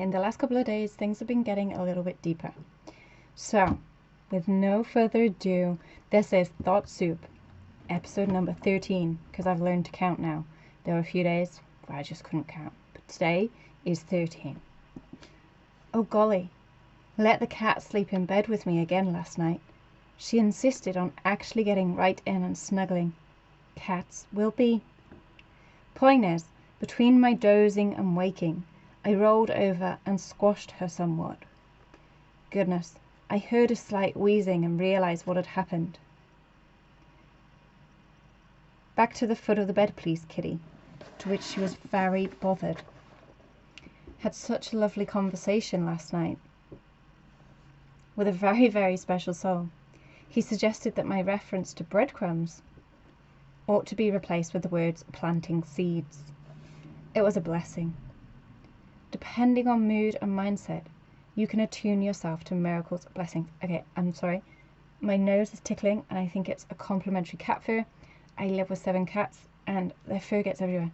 In the last couple of days, things have been getting a little bit deeper. So, with no further ado, this is Thought Soup, episode number 13, because I've learned to count now. There were a few days where I just couldn't count, but today is 13. Oh golly, let the cat sleep in bed with me again last night. She insisted on actually getting right in and snuggling. Cats will be. Point is, between my dozing and waking, I rolled over and squashed her somewhat. Goodness, I heard a slight wheezing and realized what had happened. Back to the foot of the bed, please, kitty, to which she was very bothered. Had such a lovely conversation last night with a very, very special soul. He suggested that my reference to breadcrumbs ought to be replaced with the words planting seeds. It was a blessing. Depending on mood and mindset, you can attune yourself to miracles and blessings. Okay, I'm sorry. My nose is tickling and I think it's a complimentary cat fur. I live with 7 cats and their fur gets everywhere.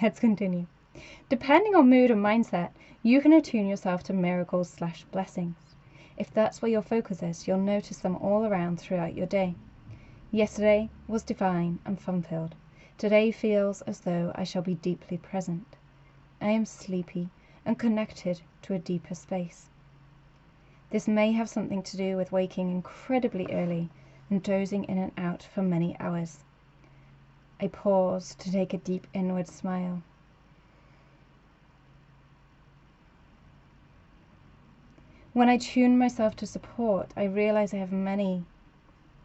Let's continue. Depending on mood and mindset, you can attune yourself to miracles/blessings. If that's where your focus is, you'll notice them all around throughout your day. Yesterday was divine and fun-filled. Today feels as though I shall be deeply present. I am sleepy and connected to a deeper space. This may have something to do with waking incredibly early and dozing in and out for many hours. I pause to take a deep inward smile. When I tune myself to support, I realize I have many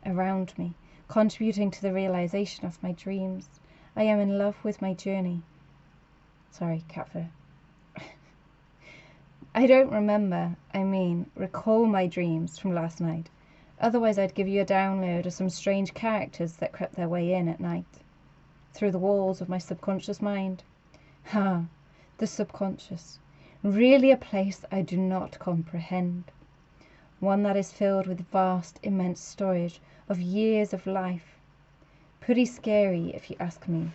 around me, contributing to the realization of my dreams. I am in love with my journey. Sorry, cat fur. I don't recall my dreams from last night. Otherwise I'd give you a download of some strange characters that crept their way in at night, through the walls of my subconscious mind. The subconscious. Really a place I do not comprehend. One that is filled with vast, immense storage of years of life. Pretty scary if you ask me,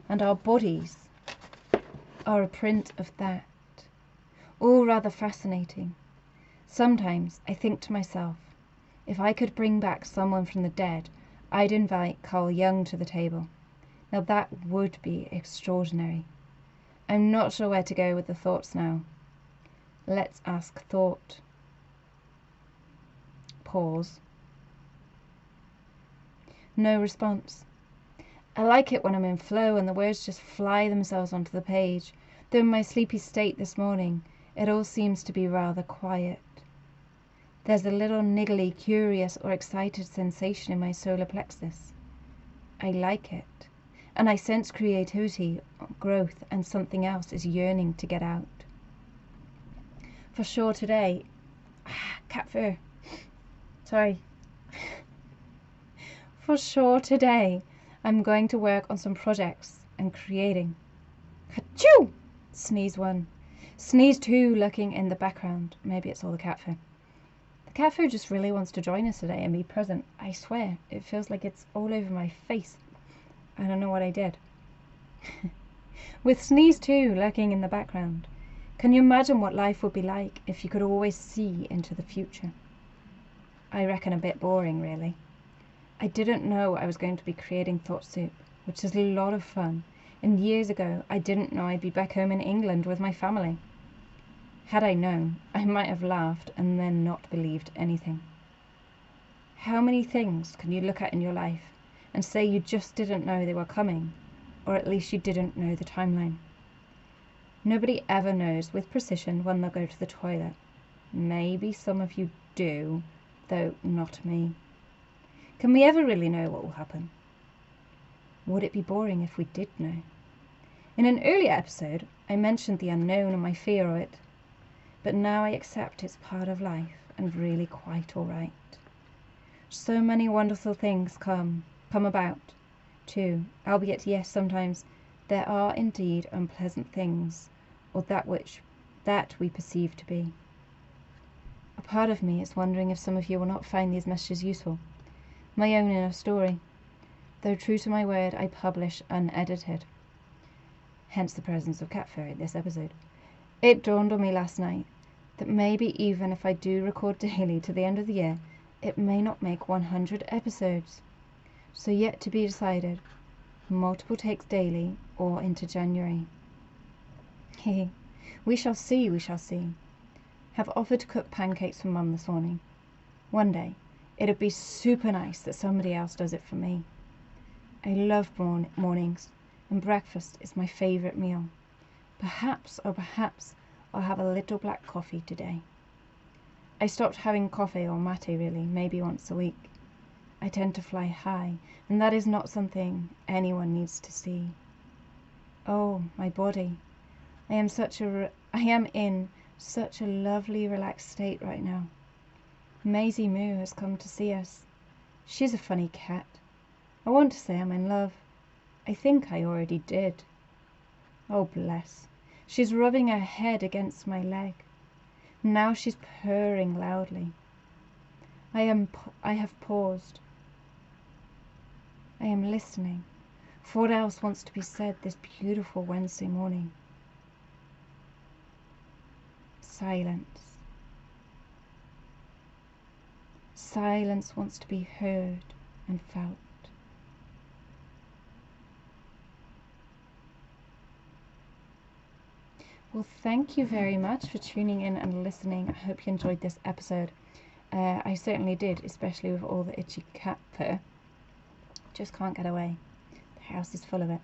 and our bodies are a print of that. All rather fascinating. Sometimes I think to myself, if I could bring back someone from the dead, I'd invite Carl Jung to the table. Now that would be extraordinary. I'm not sure where to go with the thoughts now. Let's ask thought. Pause. No response. I like it when I'm in flow and the words just fly themselves onto the page, though in my sleepy state this morning, it all seems to be rather quiet. There's a little niggly, curious or excited sensation in my solar plexus. I like it, and I sense creativity, growth, and something else is yearning to get out. For sure today, cat fur, sorry. For sure today, I'm going to work on some projects and creating. Achoo! Sneeze 1. Sneeze 2 lurking in the background. Maybe it's all the cat fur. The cat fur just really wants to join us today and be present. I swear, it feels like it's all over my face. I don't know what I did. With Sneeze 2 lurking in the background, can you imagine what life would be like if you could always see into the future? I reckon a bit boring, really. I didn't know I was going to be creating Thought Soup, which is a lot of fun, and years ago I didn't know I'd be back home in England with my family. Had I known, I might have laughed and then not believed anything. How many things can you look at in your life and say you just didn't know they were coming, or at least you didn't know the timeline? Nobody ever knows with precision when they'll go to the toilet. Maybe some of you do, though not me. Can we ever really know what will happen? Would it be boring if we did know? In an earlier episode, I mentioned the unknown and my fear of it, but now I accept it's part of life and really quite all right. So many wonderful things come about, too, albeit yes, sometimes there are indeed unpleasant things, or that we perceive to be. A part of me is wondering if some of you will not find these messages useful. My own inner story. Though true to my word, I publish unedited. hence the presence of cat fur in this episode. It dawned on me last night that maybe even if I do record daily to the end of the year, it may not make 100 episodes. So yet to be decided, multiple takes daily or into January. Hehe, we shall see, we shall see. Have offered to cook pancakes for Mum this morning. One day, it'd be super nice that somebody else does it for me. I love mornings, and breakfast is my favourite meal. Perhaps I'll have a little black coffee today. I stopped having coffee or mate really, maybe once a week. I tend to fly high, and that is not something anyone needs to see. Oh, my body. I am in such a lovely, relaxed state right now. Maisie Moo has come to see us. She's a funny cat. I want to say I'm in love. I think I already did. Oh, bless. She's rubbing her head against my leg. Now she's purring loudly. I have paused. I am listening for what else wants to be said this beautiful Wednesday morning. Silence. Silence wants to be heard and felt. Well, thank you very much for tuning in and listening. I hope you enjoyed this episode. I certainly did, especially with all the itchy cat fur. Just can't get away. The house is full of it.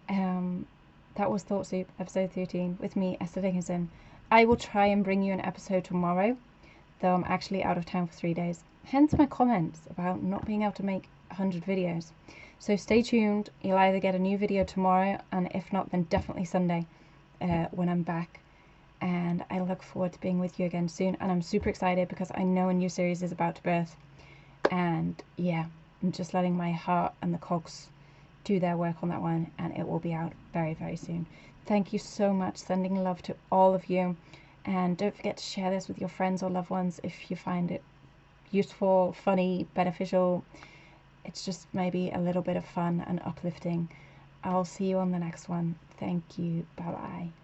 That was Thought Soup, episode 13, with me, Esther Dickinson. I will try and bring you an episode tomorrow, though I'm actually out of town for 3 days. Hence my comments about not being able to make 100 videos. So stay tuned. You'll either get a new video tomorrow, and if not, then definitely Sunday. When I'm back, and I look forward to being with you again soon, and I'm super excited because I know a new series is about to birth, and yeah, I'm just letting my heart and the cogs do their work on that one, and it will be out very, very soon. Thank you so much. Sending love to all of you, and don't forget to share this with your friends or loved ones if you find it useful, funny, beneficial. It's just maybe a little bit of fun and uplifting. I'll see you on the next one. Thank you. Bye bye.